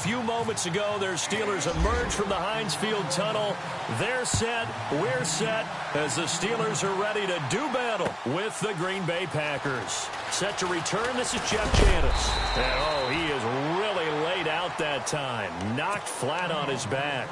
few moments ago, their Steelers emerged from the Heinz Field tunnel. They're set, we're set, as the Steelers are ready to do battle with the Green Bay Packers. Set to return, this is Jeff Janis. And oh, he is really laid out that time. Knocked flat on his back.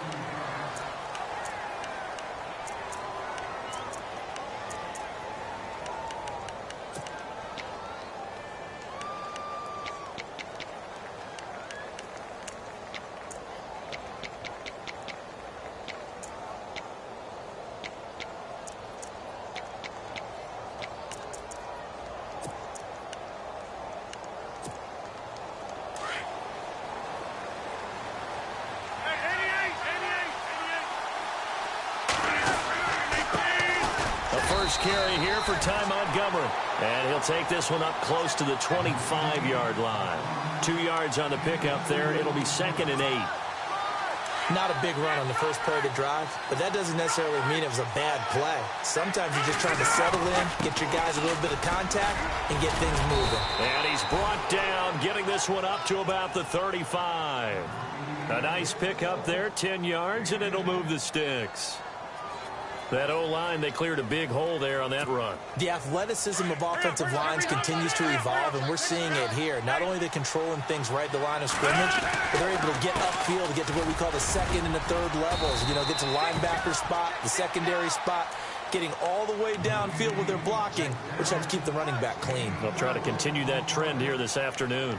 Carry here for Ty Montgomery. And he'll take this one up close to the 25-yard line. 2 yards on the pickup there. It'll be 2nd and 8. Not a big run on the first play of the drive, but that doesn't necessarily mean it was a bad play. Sometimes you're just trying to settle in, get your guys a little bit of contact, and get things moving. And he's brought down, getting this one up to about the 35. A nice pickup there, 10 yards, and it'll move the sticks. That O-line, they cleared a big hole there on that run. The athleticism of offensive lines continues to evolve, and we're seeing it here. Not only are they controlling things right at the line of scrimmage, but they're able to get upfield to get to what we call the second and the third levels. You know, get to linebacker spot, the secondary spot, getting all the way downfield with their blocking, which helps keep the running back clean. They'll try to continue that trend here this afternoon.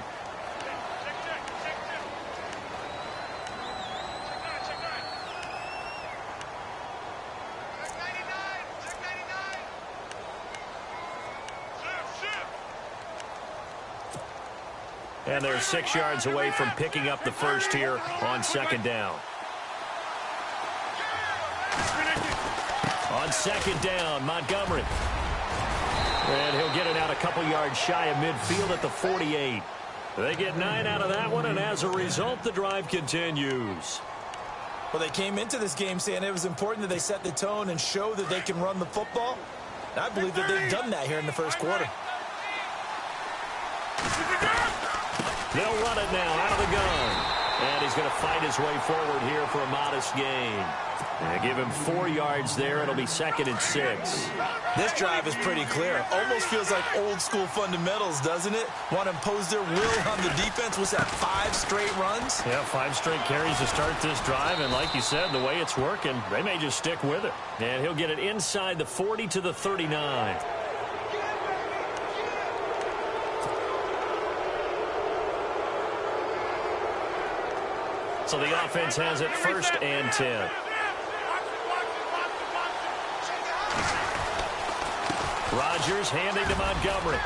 And they're 6 yards away from picking up the first here on 2nd down. On 2nd down, Montgomery. And he'll get it out a couple yards shy of midfield at the 48. They get 9 out of that one, and as a result, the drive continues. Well, they came into this game saying it was important that they set the tone and show that they can run the football. And I believe that they've done that here in the first quarter. They'll run it now out of the gun. And he's going to fight his way forward here for a modest gain. And give him 4 yards there. It'll be 2nd and 6. This drive is pretty clear. Almost feels like old school fundamentals, doesn't it? Want to impose their will on the defense. Was that 5 straight runs? Yeah, 5 straight carries to start this drive. And like you said, the way it's working, they may just stick with it. And he'll get it inside the 40 to the 39. So the offense has it 1st and 10. Rodgers handing to Montgomery.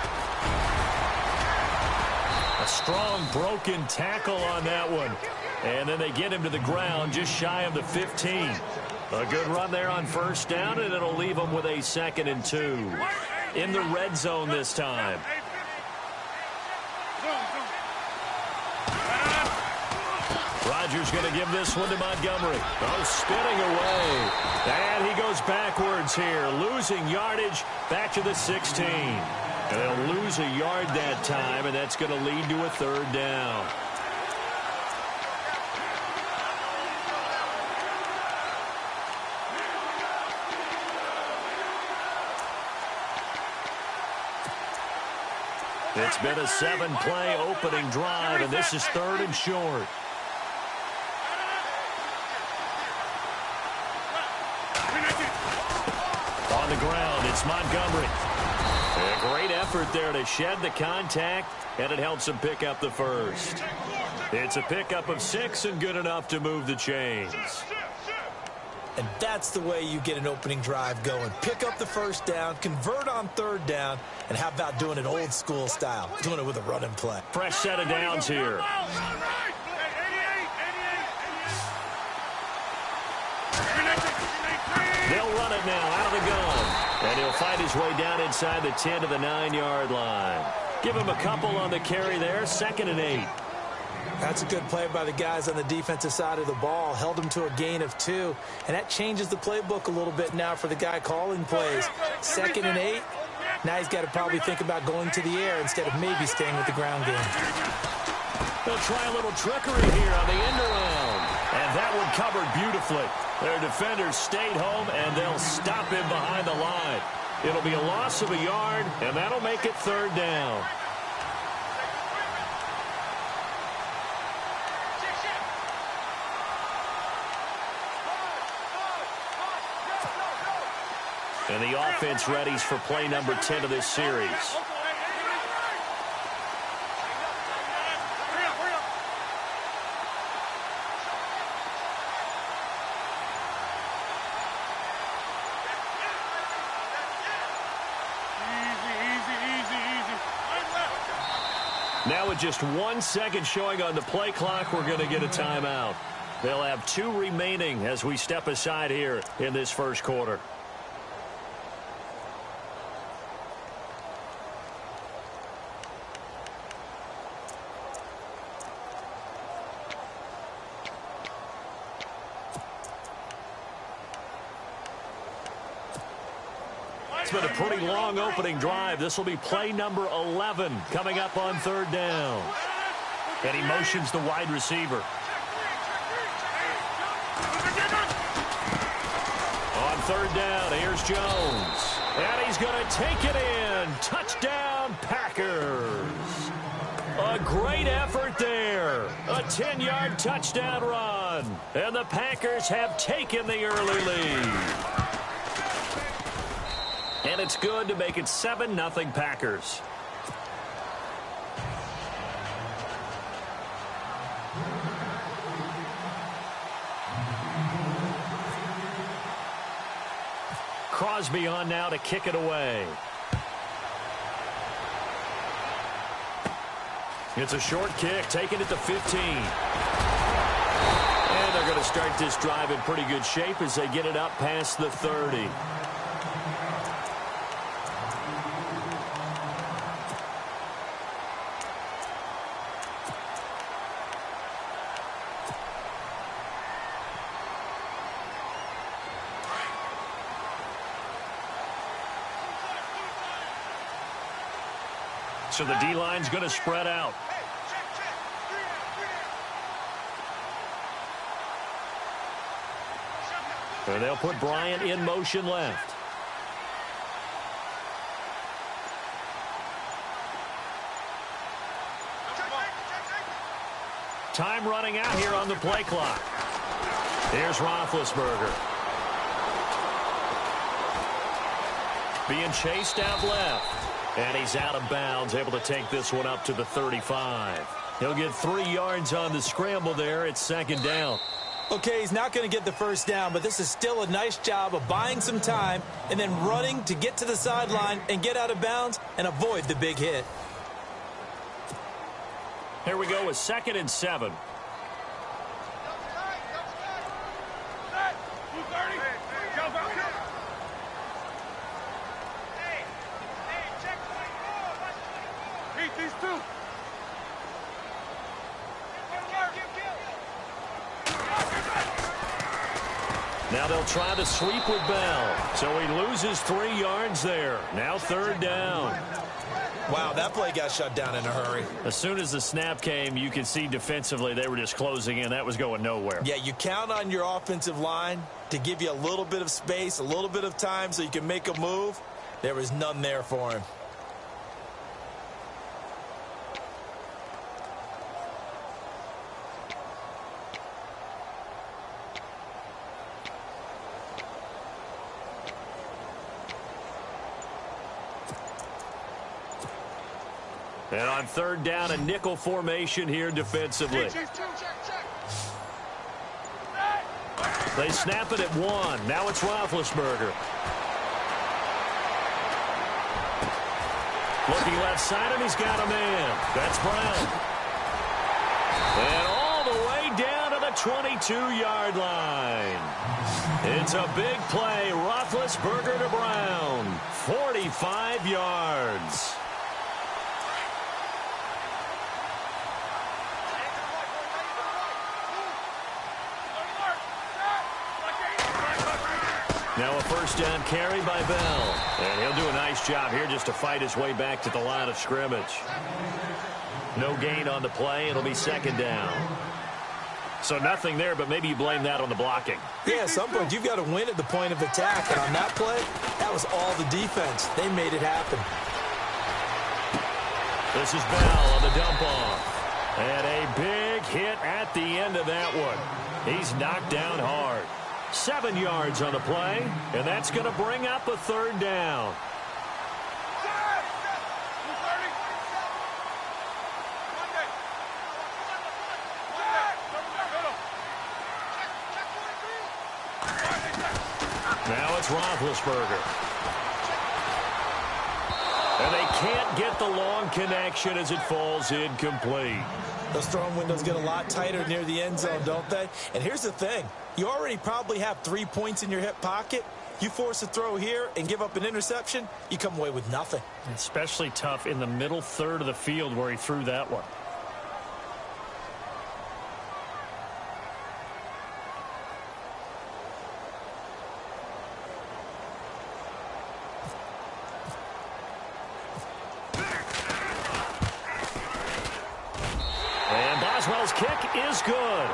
A strong broken tackle on that one. And then they get him to the ground just shy of the 15. A good run there on 1st down, and it'll leave them with a 2nd and 2. In the red zone this time. Rodgers going to give this one to Montgomery. Oh, spinning away. And he goes backwards here, losing yardage back to the 16. And they'll lose a yard that time, and that's going to lead to a 3rd down. It's been a 7-play opening drive, and this is 3rd and short. On the ground, it's Montgomery. A great effort there to shed the contact, and it helps him pick up the first. It's a pickup of 6 and good enough to move the chains. And that's the way you get an opening drive going. Pick up the 1st down, convert on 3rd down, and how about doing it old school style, doing it with a running play. Fresh set of downs here. They'll run it now out of the gun. And he'll fight his way down inside the 10 to the 9-yard line. Give him a couple on the carry there, 2nd and 8. That's a good play by the guys on the defensive side of the ball. Held him to a gain of 2. And that changes the playbook a little bit now for the guy calling plays. 2nd and 8. Now he's got to probably think about going to the air instead of maybe staying with the ground game. They'll try a little trickery here on the end around. And that one covered beautifully. Their defenders stayed home, and they'll stop him behind the line. It'll be a loss of a yard, and that'll make it 3rd down. And the offense readies for play number 10 of this series. Now with just 1 second showing on the play clock, we're going to get a timeout. They'll have 2 remaining as we step aside here in this first quarter. It's been a pretty long opening drive. This will be play number 11 coming up on 3rd down. And he motions the wide receiver. On 3rd down, here's Jones. And he's going to take it in. Touchdown, Packers. A great effort there. A 10-yard touchdown run. And the Packers have taken the early lead. And it's good to make it 7-0 Packers. Crosby on now to kick it away. It's a short kick, taking it to 15. And they're going to start this drive in pretty good shape as they get it up past the 30. So the D-line's going to spread out. And they'll put Bryant in motion left. Time running out here on the play clock. Here's Roethlisberger. Being chased out left. And he's out of bounds, able to take this one up to the 35. He'll get 3 yards on the scramble there. It's 2nd down. Okay, he's not going to get the first down, but this is still a nice job of buying some time and then running to get to the sideline and get out of bounds and avoid the big hit. Here we go with 2nd and 7. Now they'll try to sweep with Bell. So he loses 3 yards there. Now 3rd down. Wow, that play got shut down in a hurry. As soon as the snap came, you could see defensively they were just closing in. That was going nowhere. Yeah, you count on your offensive line to give you a little bit of space, a little bit of time so you can make a move. There was none there for him. And on 3rd down, a nickel formation here defensively. They snap it at 1. Now it's Roethlisberger. Looking left side, and he's got a man. That's Brown. And all the way down to the 22-yard line. It's a big play. Roethlisberger to Brown. 45 yards. Now a 1st down carry by Bell. And he'll do a nice job here just to fight his way back to the line of scrimmage. No gain on the play. It'll be second down. So nothing there, but maybe you blame that on the blocking. Yeah, at some point, you've got to win at the point of attack. And on that play, that was all the defense. They made it happen. This is Bell on the dump-off. And a big hit at the end of that one. He's knocked down hard. 7 yards on the play, and that's going to bring up a third down. Now it's Roethlisberger. And they can't get the long connection as it falls incomplete. Those throwing windows get a lot tighter near the end zone, don't they? And here's the thing. You already probably have 3 points in your hip pocket. You force a throw here and give up an interception, you come away with nothing. Especially tough in the middle third of the field where he threw that one. Boswell's kick is good.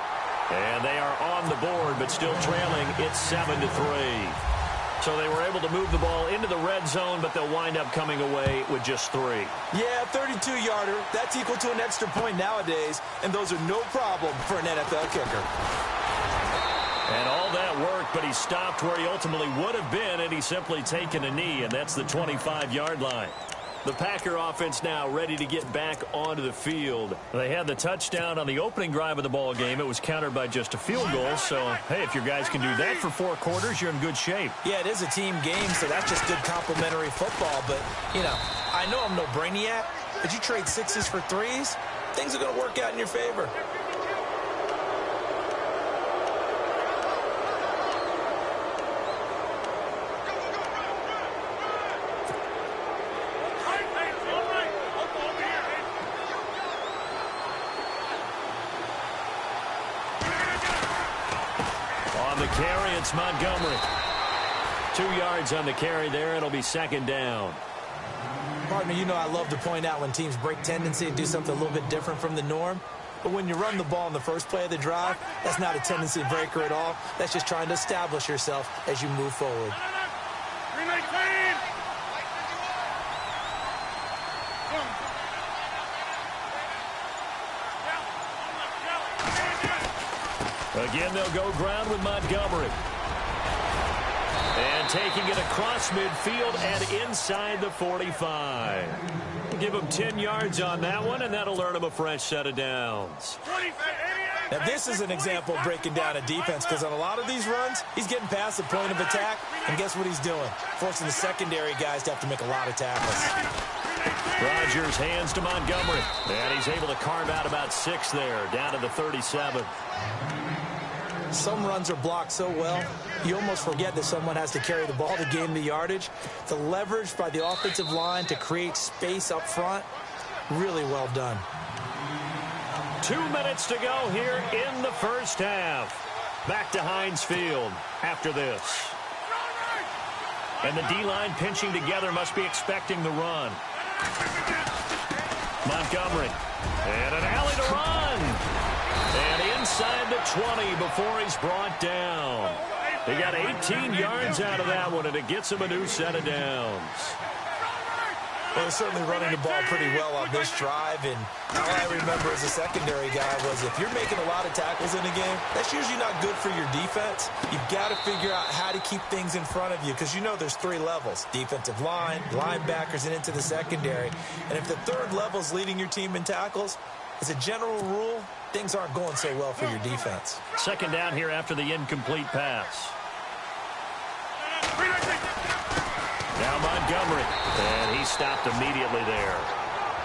And they are on the board, but still trailing. It's 7-3. So they were able to move the ball into the red zone, but they'll wind up coming away with just 3. Yeah, 32-yarder. That's equal to an extra point nowadays, and those are no problem for an NFL kicker. And all that work, but he stopped where he ultimately would have been, and he's simply taken a knee, and that's the 25-yard line. The Packer offense now ready to get back onto the field. They had the touchdown on the opening drive of the ball game. It was countered by just a field goal. So, hey, if your guys can do that for 4 quarters, you're in good shape. Yeah, it is a team game, so that's just good complementary football. But, you know, I know I'm no brainiac, but you trade 6s for 3s, things are going to work out in your favor. Carry, it's Montgomery. 2 yards on the carry there. It'll be second down. Partner, you know I love to point out when teams break tendency and do something a little bit different from the norm. But when you run the ball in the first play of the drive, that's not a tendency breaker at all. That's just trying to establish yourself as you move forward. Again, they'll go ground with Montgomery. And taking it across midfield and inside the 45. Give him 10 yards on that one, and that'll earn him a fresh set of downs. Now, this is an example of breaking down a defense, because on a lot of these runs, he's getting past the point of attack, and guess what he's doing? Forcing the secondary guys to have to make a lot of tackles. Rodgers hands to Montgomery, and he's able to carve out about 6 there, down to the 37. Some runs are blocked so well, you almost forget that someone has to carry the ball to gain the yardage. The leverage by the offensive line to create space up front, really well done. 2 minutes to go here in the first half. Back to Heinz Field after this. And the D-line pinching together, must be expecting the run. Montgomery. And an alley to run. And inside the 20 before he's brought down. He got 18 yards out of that one, and it gets him a new set of downs. Well, they're certainly running the ball pretty well on this drive, and all I remember as a secondary guy was if you're making a lot of tackles in a game, that's usually not good for your defense. You've got to figure out how to keep things in front of you, because you know there's 3 levels: defensive line, linebackers, and into the secondary. And if the third level is leading your team in tackles, as a general rule, things aren't going so well for your defense. Second down here after the incomplete pass. Now Montgomery, and he stopped immediately there.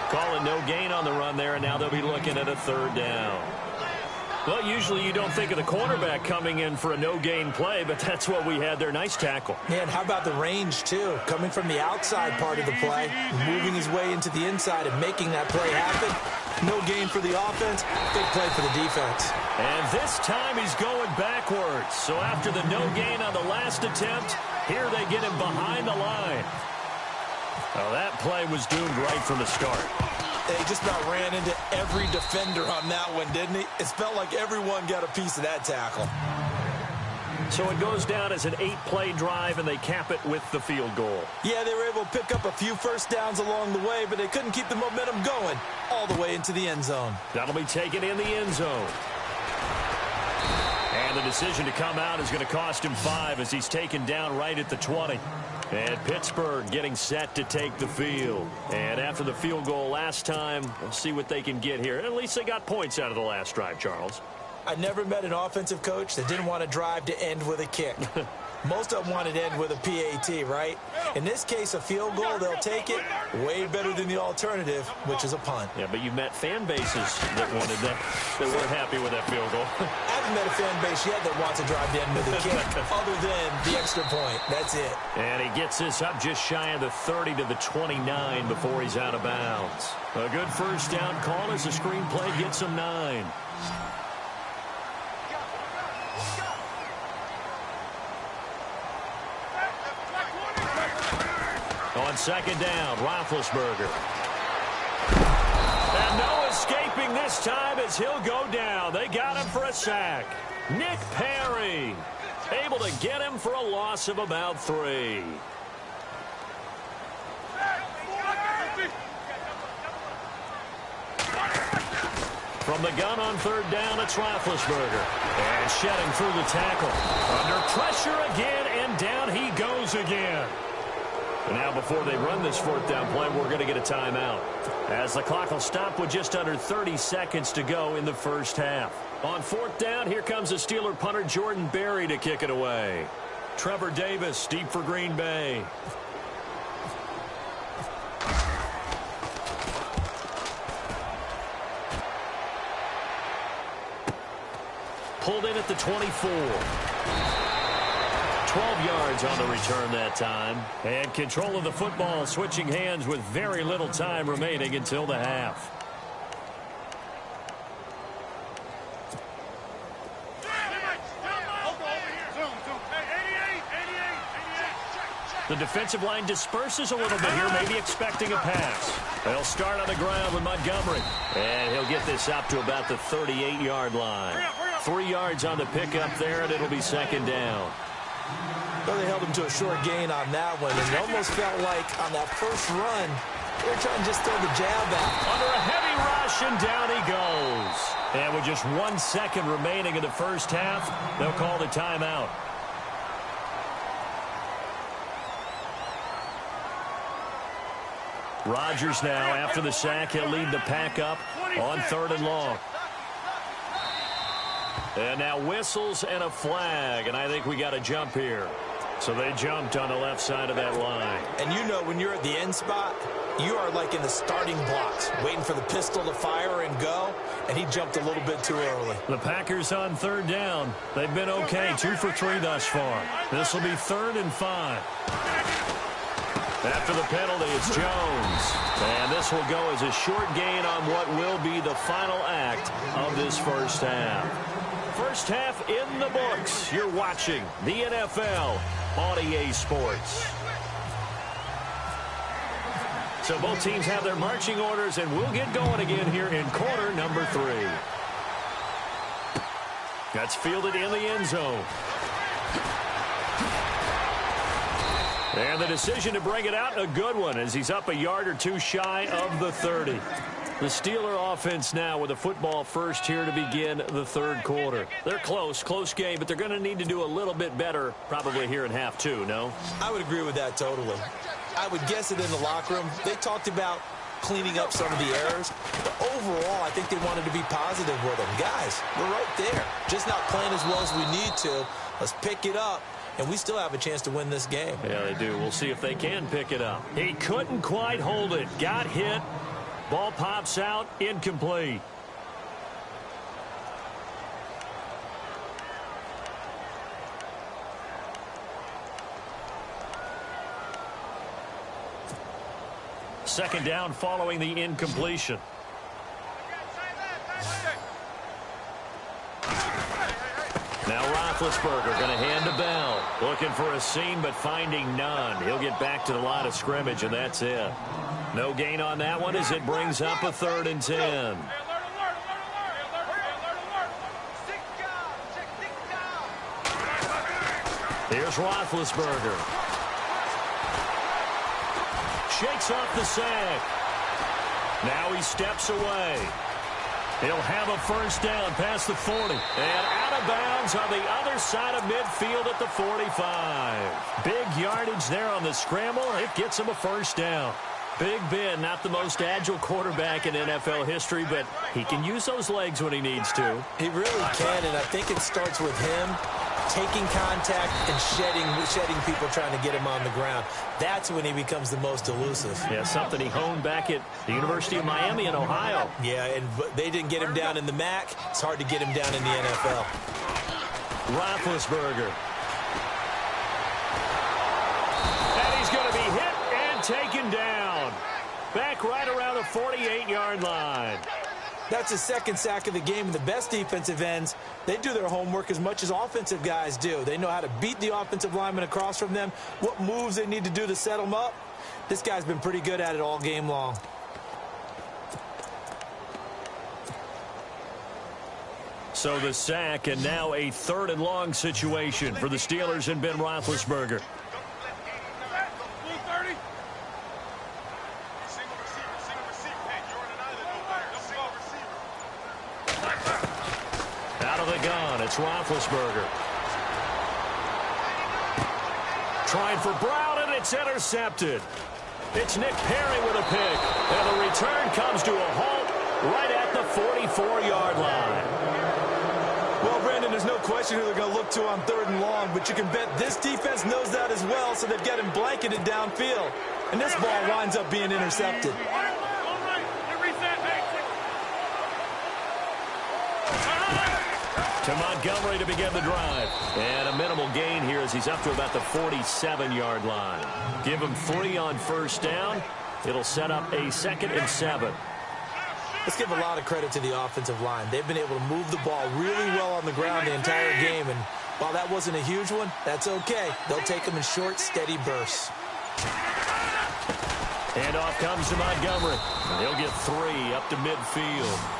Calling no gain on the run there, and now they'll be looking at a third down. Well, usually you don't think of the cornerback coming in for a no-gain play, but that's what we had there. Nice tackle. Man, how about the range, too? Coming from the outside part of the play, moving his way into the inside and making that play happen. No gain for the offense, big play for the defense. And this time he's going backwards. So after the no gain on the last attempt, here they get him behind the line. Well, that play was doomed right from the start. He just about ran into every defender on that one, didn't he? It felt like everyone got a piece of that tackle. So it goes down as an 8-play drive, and they cap it with the field goal. Yeah, they were able to pick up a few first downs along the way, but they couldn't keep the momentum going all the way into the end zone. That'll be taken in the end zone. And the decision to come out is going to cost him 5 as he's taken down right at the 20. And Pittsburgh getting set to take the field. And after the field goal last time, we'll see what they can get here. At least they got points out of the last drive, Charles. I never met an offensive coach that didn't want to drive to end with a kick. Most of them wanted to end with a PAT, right? In this case, a field goal, they'll take it. Way better than the alternative, which is a punt. Yeah, but you've met fan bases that wanted that, that weren't happy with that field goal. I haven't met a fan base yet that wants to drive to end with a kick, other than the extra point. That's it. And he gets this up just shy of the 30 to the 29 before he's out of bounds. A good first down call as the screenplay gets him 9. On second down, Roethlisberger. And no escaping this time as he'll go down. They got him for a sack. Nick Perry able to get him for a loss of about 3. From the gun on third down, it's Roethlisberger. And shedding through the tackle. Under pressure again, and down he goes again. And now before they run this fourth down play, we're going to get a timeout, as the clock will stop with just under 30 seconds to go in the first half. On fourth down, here comes the Steeler punter Jordan Berry to kick it away. Trevor Davis deep for Green Bay. Pulled in at the 24. 12 yards on the return that time. And control of the football switching hands with very little time remaining until the half. The defensive line disperses a little bit here, maybe expecting a pass. They'll start on the ground with Montgomery. And he'll get this up to about the 38-yard line. 3 yards on the pickup there, and it'll be second down. Well, they held him to a short gain on that one, and it almost felt like on that first run, they were trying to just throw the jab out. Under a heavy rush, and down he goes. And with just 1 second remaining in the first half, they'll call the timeout. Rodgers now, after the sack, he'll lead the pack up on 3rd and long. And now whistles and a flag, and I think we got a jump here. So they jumped on the left side of that line. And you know, when you're at the end spot, you are like in the starting blocks, waiting for the pistol to fire and go, and he jumped a little bit too early. The Packers on third down. They've been okay, 2 for 3 thus far. This will be 3rd and 5. After the penalty, it's Jones. And this will go as a short gain on what will be the final act of this first half. First half in the books. You're watching the NFL on EA Sports. So both teams have their marching orders, and we'll get going again here in quarter number 3. That's fielded in the end zone. And the decision to bring it out, a good one, as he's up a yard or 2 shy of the 30. The Steeler offense now with a football first here to begin the 3rd quarter. They're close game, but they're going to need to do a little bit better probably here in half 2, no? I would agree with that totally. I would guess it in the locker room. They talked about cleaning up some of the errors, but overall, I think they wanted to be positive with them. Guys, we're right there. Just not playing as well as we need to. Let's pick it up, and we still have a chance to win this game. Yeah, they do. We'll see if they can pick it up. He couldn't quite hold it. Got hit. Ball pops out, incomplete. Second down following the incompletion. Now Roethlisberger going to hand to Bell. Looking for a seam, but finding none. He'll get back to the line of scrimmage, and that's it. No gain on that one as it brings up a 3rd and 10. Here's Roethlisberger. Shakes off the sack. Now he steps away. He'll have a 1st down past the 40. And out of bounds on the other side of midfield at the 45. Big yardage there on the scramble. It gets him a 1st down. Big Ben, not the most agile quarterback in NFL history, but he can use those legs when he needs to. He really can, and I think it starts with him taking contact and shedding people trying to get him on the ground. That's when he becomes the most elusive. Yeah, something he honed back at the University of Miami in Ohio. Yeah, and they didn't get him down in the MAC. It's hard to get him down in the NFL. Roethlisberger. And he's going to be hit and taken down. Back right around the 48-yard line. That's his 2nd sack of the game, and the best defensive ends, they do their homework as much as offensive guys do. They know how to beat the offensive lineman across from them, what moves they need to do to set them up. This guy's been pretty good at it all game long. So the sack, and now a 3rd and long situation for the Steelers and Ben Roethlisberger. It's Roethlisberger. Trying for Brown, and it's intercepted. It's Nick Perry with a pick. And the return comes to a halt right at the 44-yard line. Well, Brandon, there's no question who they're going to look to on 3rd and long, but you can bet this defense knows that as well, so they've got him blanketed downfield. And this ball winds up being intercepted. To Montgomery to begin the drive. And a minimal gain here as he's up to about the 47-yard line. Give him 3 on 1st down. It'll set up a 2nd and 7. Let's give a lot of credit to the offensive line. They've been able to move the ball really well on the ground the entire game. And while that wasn't a huge one, that's okay. They'll take them in short, steady bursts. Handoff comes to Montgomery. He'll get 3 up to midfield.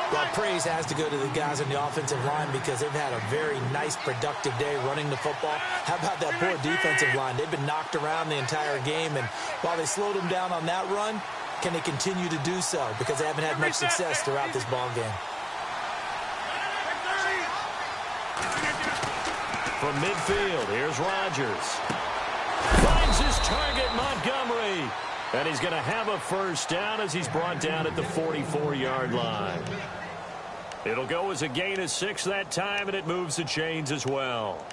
Well, praise has to go to the guys on the offensive line because they've had a very nice, productive day running the football. How about that poor defensive line? They've been knocked around the entire game, and while they slowed them down on that run, can they continue to do so? Because they haven't had much success throughout this ball game. From midfield, here's Rodgers. Finds his target, Montgomery. And he's going to have a 1st down as he's brought down at the 44-yard line. It'll go as a gain of 6 that time, and it moves the chains as well.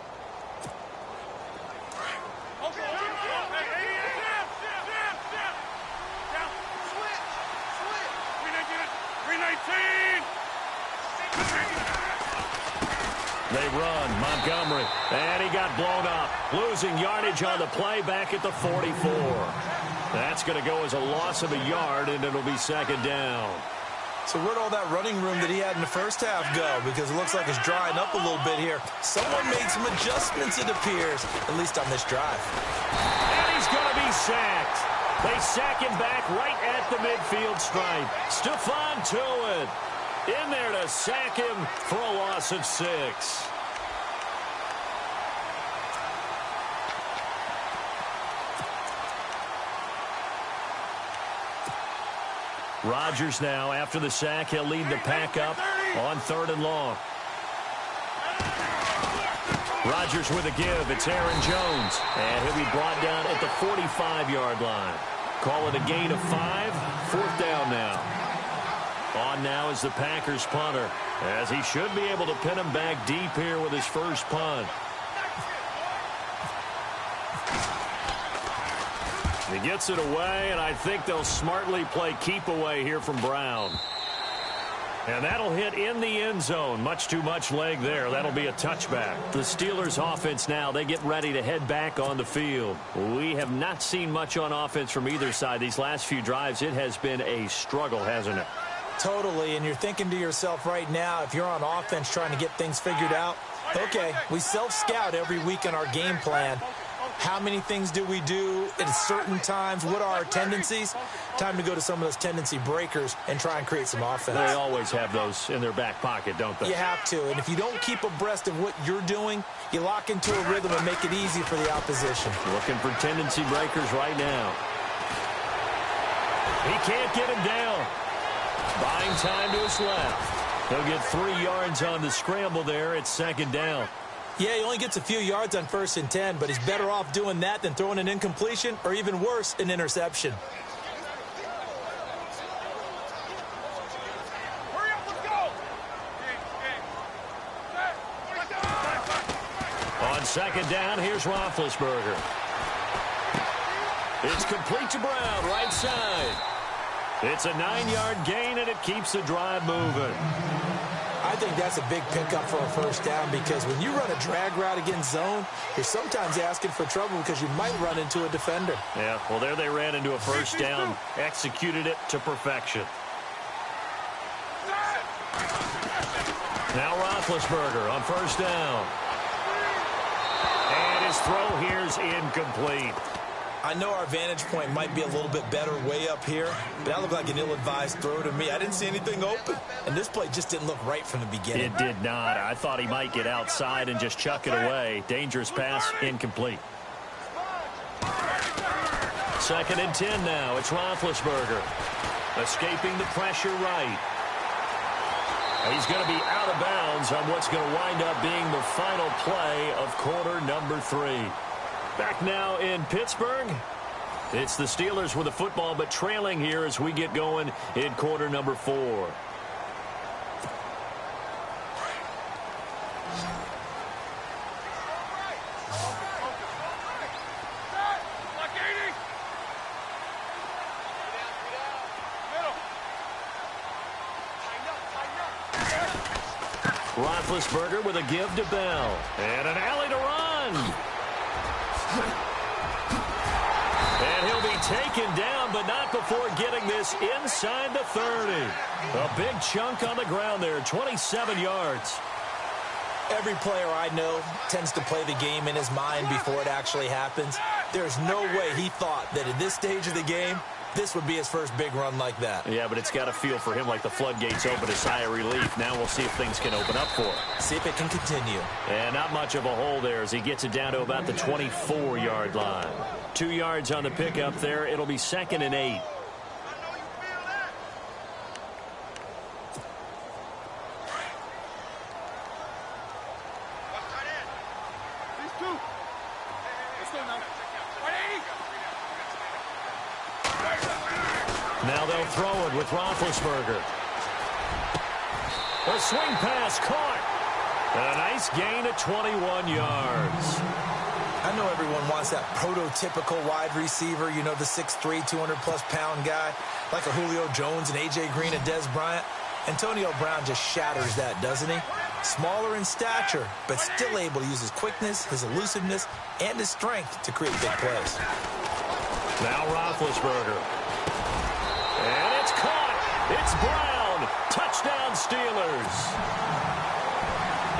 They run, Montgomery, and he got blown up. Losing yardage on the play back at the 44. That's going to go as a loss of a yard, and it'll be 2nd down. So where'd all that running room that he had in the first half go? Because it looks like it's drying up a little bit here. Someone made some adjustments, it appears, at least on this drive. And he's going to be sacked. They sack him back right at the midfield stripe. Stephon Tuitt in there to sack him for a loss of 6. Rodgers now, after the sack, he'll lead the pack up on 3rd and long. Rodgers with a give. It's Aaron Jones. And he'll be brought down at the 45-yard line. Call it a gain of 5. 4th down now. On now is the Packers punter, as he should be able to pin him back deep here with his first punt. He gets it away, and I think they'll smartly play keep away here from Brown. And that'll hit in the end zone. Much too much leg there. That'll be a touchback. The Steelers offense now, they get ready to head back on the field. We have not seen much on offense from either side. These last few drives, it has been a struggle, hasn't it? Totally, and you're thinking to yourself right now, if you're on offense trying to get things figured out, okay, we self-scout every week in our game plan. How many things do we do at certain times? What are our tendencies? Time to go to some of those tendency breakers and try and create some offense. They always have those in their back pocket, don't they? You have to, and if you don't keep abreast of what you're doing, you lock into a rhythm and make it easy for the opposition. Looking for tendency breakers right now. He can't get him down. Buying time to his left. He'll get 3 yards on the scramble there. It's second down. Yeah, he only gets a few yards on 1st and 10, but he's better off doing that than throwing an incompletion or even worse, an interception. Hurry up, let's go! On second down, here's Roethlisberger. It's complete to Brown, right side. It's a 9-yard gain, and it keeps the drive moving. I think that's a big pickup for a first down because when you run a drag route against zone, you're sometimes asking for trouble because you might run into a defender. Yeah, well, there they ran into a first down, executed it to perfection. Now Roethlisberger on first down. And his throw here's incomplete. I know our vantage point might be a little bit better way up here, but that looked like an ill-advised throw to me. I didn't see anything open, and this play just didn't look right from the beginning. It did not. I thought he might get outside and just chuck it away. Dangerous pass, incomplete. Second and 10 now. It's Roethlisberger. Escaping the pressure right. He's going to be out of bounds on what's going to wind up being the final play of quarter number 3. Back now in Pittsburgh. It's the Steelers with the football, but trailing here as we get going in quarter number 4. Roethlisberger with a give to Bell. And an alley to run. And he'll be taken down, but not before getting this inside the 30. A big chunk on the ground there, 27 yards. Every player I know tends to play the game in his mind before it actually happens. There's no way he thought that at this stage of the game, this would be his first big run like that. Yeah, but it's got to feel for him like the floodgates open, a sigh of relief. Now we'll see if things can open up for him. See if it can continue. And not much of a hole there as he gets it down to about the 24-yard line. 2 yards on the pickup there. It'll be second and 8. Now they'll throw it with Roethlisberger. A swing pass caught. A nice gain of 21 yards. I know everyone wants that prototypical wide receiver, you know, the 6'3", 200-plus-pound guy, like a Julio Jones and A.J. Green and Dez Bryant. Antonio Brown just shatters that, doesn't he? Smaller in stature, but still able to use his quickness, his elusiveness, and his strength to create big plays. Now Roethlisberger. And it's caught. It's Brown. Touchdown Steelers.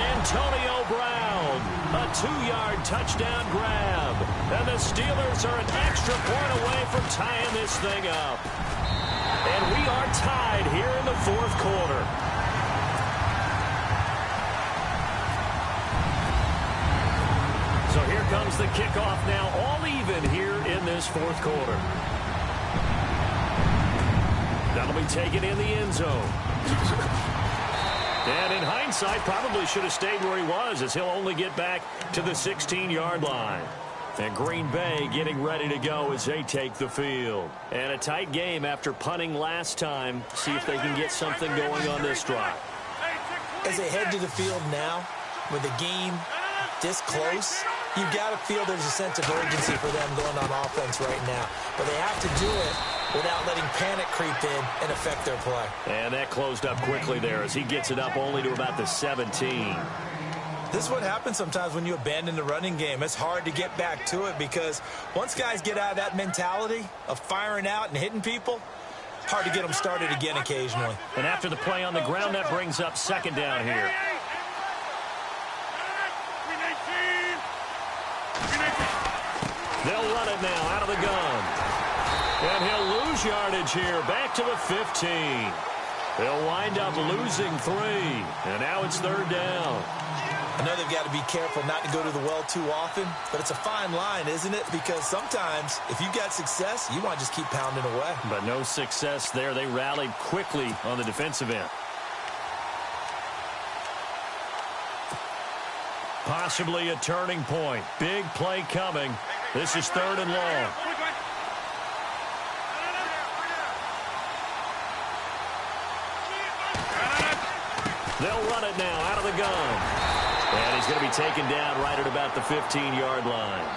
Antonio Brown. A 2-yard touchdown grab. And the Steelers are an extra point away from tying this thing up. And we are tied here in the fourth quarter. So here comes the kickoff now, all even here in this fourth quarter. That'll be taken in the end zone. And in hindsight, probably should have stayed where he was, as he'll only get back to the 16-yard line. And Green Bay getting ready to go as they take the field. And a tight game after punting last time. See if they can get something going on this drive. As they head to the field now, with the game this close, you've got to feel there's a sense of urgency for them going on offense right now. But they have to do it without letting panic creep in and affect their play. And that closed up quickly there as he gets it up only to about the 17. This is what happens sometimes when you abandon the running game. It's hard to get back to it because once guys get out of that mentality of firing out and hitting people, hard to get them started again occasionally. And after the play on the ground, that brings up second down here. They'll run it now out of the gun. And he'll lose yardage here, back to the 15. They'll wind up losing 3, and now it's 3rd down. I know they've got to be careful not to go to the well too often, but it's a fine line, isn't it? Because sometimes, if you've got success, you want to just keep pounding away. But no success there. They rallied quickly on the defensive end. Possibly a turning point. Big play coming. This is 3rd and long. They'll run it now out of the gun. And he's going to be taken down right at about the 15-yard line.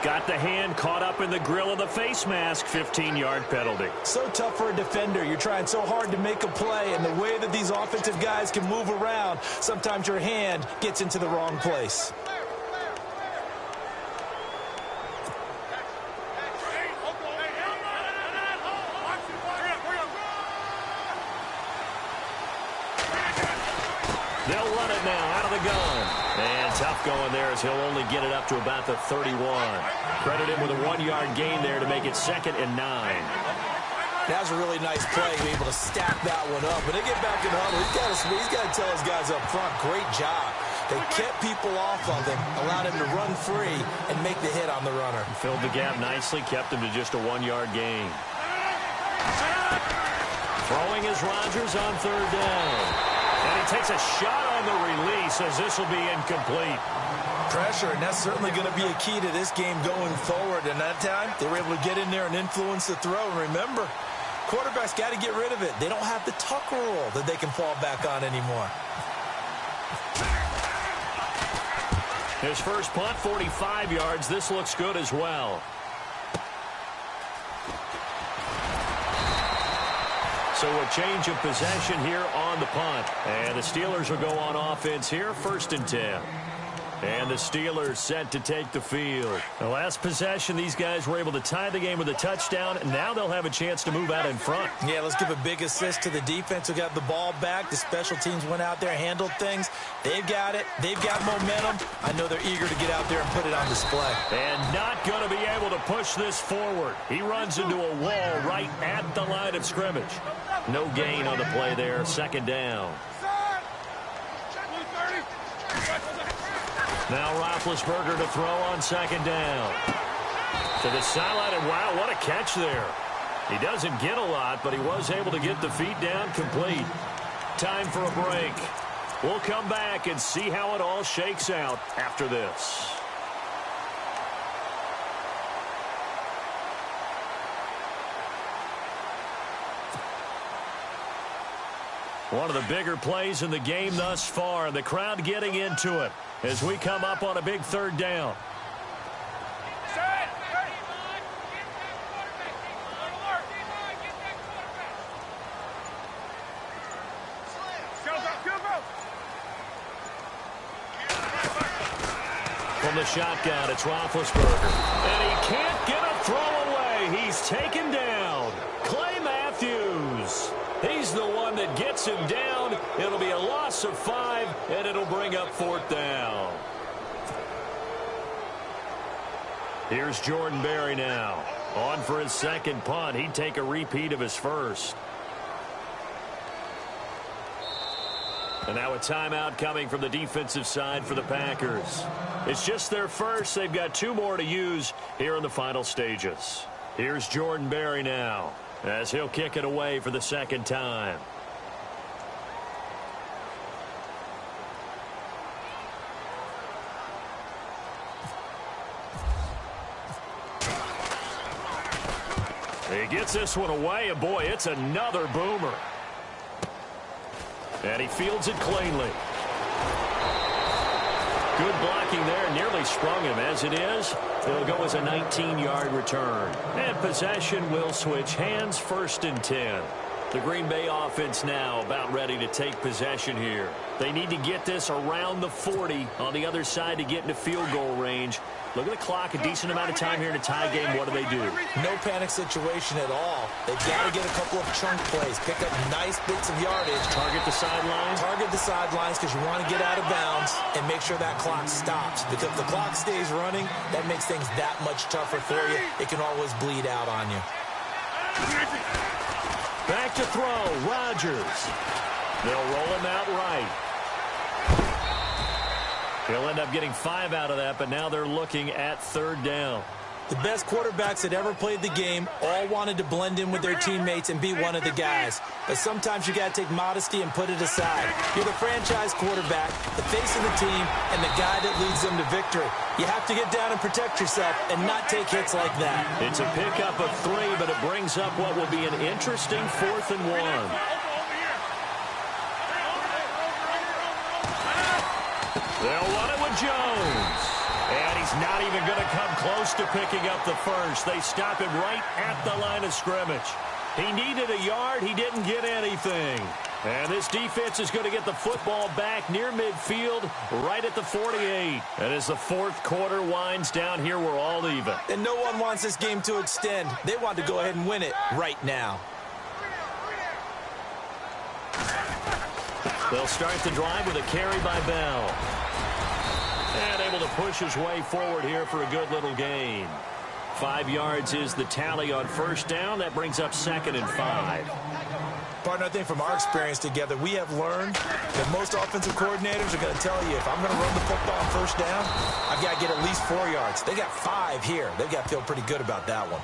Got the hand caught up in the grill of the face mask. 15-yard penalty. So tough for a defender. You're trying so hard to make a play, and the way that these offensive guys can move around, sometimes your hand gets into the wrong place. They'll run it now out of the gun. And tough going there as he'll only get it up to about the 31. Credit him with a 1-yard gain there to make it 2nd and 9. That was a really nice play, be able to stack that one up. When they get back in the huddle, he's got to tell his guys up front, great job. They kept people off of him, allowed him to run free and make the hit on the runner. Filled the gap nicely, kept him to just a 1-yard gain. Throwing is Rodgers on 3rd down. And he takes a shot on the release as this will be incomplete. Pressure, and that's certainly going to be a key to this game going forward. And that time, they were able to get in there and influence the throw. And remember, quarterbacks got to get rid of it. They don't have the tuck rule that they can fall back on anymore. His first punt, 45 yards. This looks good as well. So a change of possession here on the punt. And the Steelers will go on offense here, 1st and 10. And the Steelers set to take the field. The last possession, these guys were able to tie the game with a touchdown. Now they'll have a chance to move out in front. Yeah, let's give a big assist to the defense who got the ball back. The special teams went out there, handled things. They've got it. They've got momentum. I know they're eager to get out there and put it on display. And not going to be able to push this forward. He runs into a wall right at the line of scrimmage. No gain on the play there. 2nd down. Now Roethlisberger to throw on 2nd down. To the sideline, and wow, what a catch there. He doesn't get a lot, but he was able to get the feet down complete. Time for a break. We'll come back and see how it all shakes out after this. One of the bigger plays in the game thus far, and the crowd getting into it as we come up on a big 3rd down. From the shotgun, it's Roethlisberger. And he can't get a throw away. He's taken down. Clay Matthews. He's the one that gets him down. It'll be a loss of 5, and it'll bring up 4th down. Here's Jordan Berry now. On for his 2nd punt. He'd take a repeat of his first. And now a timeout coming from the defensive side for the Packers. It's just their first. They've got 2 more to use here in the final stages. Here's Jordan Berry now, as he'll kick it away for the 2nd time. He gets this one away, and boy, it's another boomer. And he fields it cleanly. Good blocking there, nearly sprung him. As it is, it'll go as a 19-yard return. And possession will switch hands, 1st and 10. The Green Bay offense now about ready to take possession here. They need to get this around the 40 on the other side to get into field goal range. Look at the clock, a decent amount of time here in a tie game. What do? No panic situation at all. They've got to get a couple of chunk plays, pick up nice bits of yardage. Target the sidelines? Target the sidelines because you want to get out of bounds and make sure that clock stops. Because if the clock stays running, that makes things that much tougher for you. It can always bleed out on you. Back to throw, Rodgers. They'll roll him out right. He'll end up getting 5 out of that, but now they're looking at 3rd down. The best quarterbacks that ever played the game all wanted to blend in with their teammates and be one of the guys. But sometimes you got to take modesty and put it aside. You're the franchise quarterback, the face of the team, and the guy that leads them to victory. You have to get down and protect yourself and not take hits like that. It's a pickup of 3, but it brings up what will be an interesting 4th and 1. They'll run it with Jones. And he's not even going to come close to picking up the first. They stop him right at the line of scrimmage. He needed a yard. He didn't get anything. And this defense is going to get the football back near midfield, right at the 48. And as the 4th quarter winds down here, we're all even. And no one wants this game to extend. They want to go ahead and win it right now. They'll start the drive with a carry by Bell. And able to push his way forward here for a good little gain. 5 yards is the tally on 1st down. That brings up 2nd and 5. Partner, I think from our experience together, we have learned that most offensive coordinators are going to tell you, if I'm going to run the football on 1st down, I've got to get at least 4 yards. They got 5 here. They've got to feel pretty good about that one.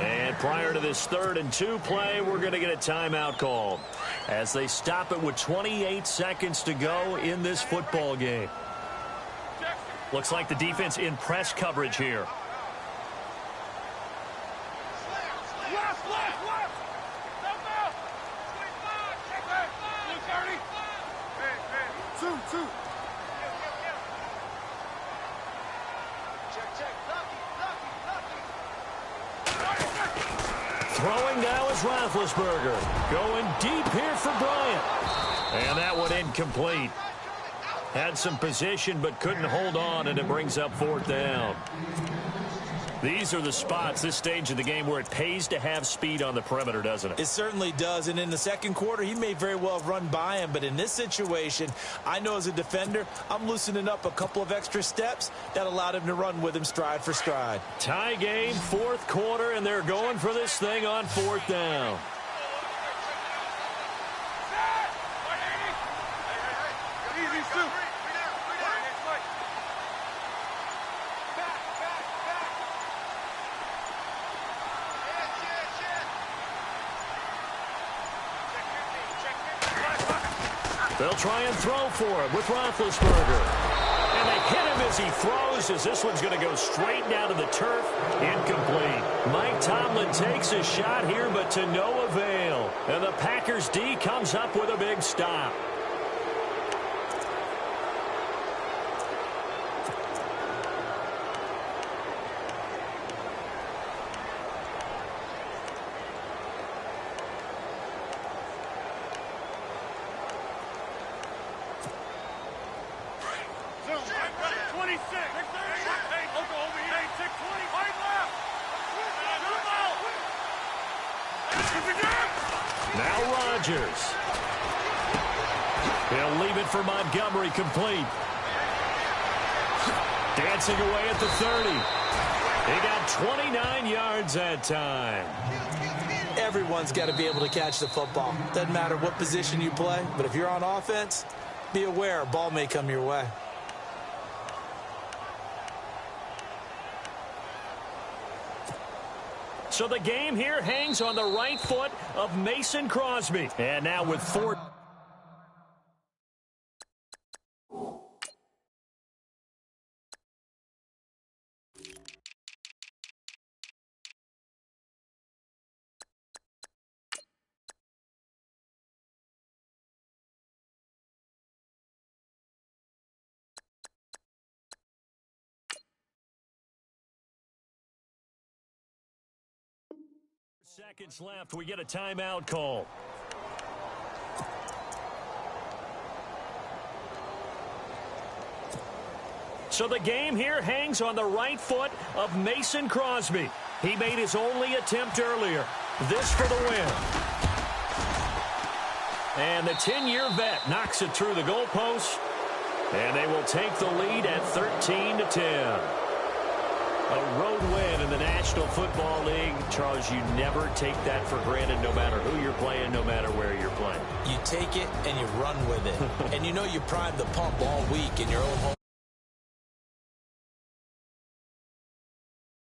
And prior to this 3rd and 2 play, we're going to get a timeout called as they stop it with 28 seconds to go in this football game. Looks like the defense in press coverage here. Throwing now is Roethlisberger. Going deep here for Bryant. And that one incomplete. Had some position but couldn't hold on, and it brings up 4th down. These are the spots, this stage of the game, where it pays to have speed on the perimeter, doesn't it? It certainly does, and in the 2nd quarter, he may very well run by him, but in this situation, I know as a defender, I'm loosening up a couple of extra steps that allowed him to run with him stride for stride. Tie game, 4th quarter, and they're going for this thing on 4th down. They'll try and throw for him with Roethlisberger. And they hit him as he throws, as this one's going to go straight down to the turf. Incomplete. Mike Tomlin takes a shot here, but to no avail. And the Packers D comes up with a big stop. Now Rodgers. He'll leave it for Montgomery, complete. Dancing away at the 30. He got 29 yards that time. Everyone's got to be able to catch the football. Doesn't matter what position you play, but if you're on offense, be aware a ball may come your way. So the game here hangs on the right foot of Mason Crosby. And now with 4. Seconds left. We get a timeout call. So the game here hangs on the right foot of Mason Crosby. He made his only attempt earlier. This for the win. And the 10-year vet knocks it through the goalpost. And they will take the lead at 13-10. A road win in the National Football League. Charles, you never take that for granted no matter who you're playing, no matter where you're playing. You take it and you run with it. And you know you prime the pump all week in your own home.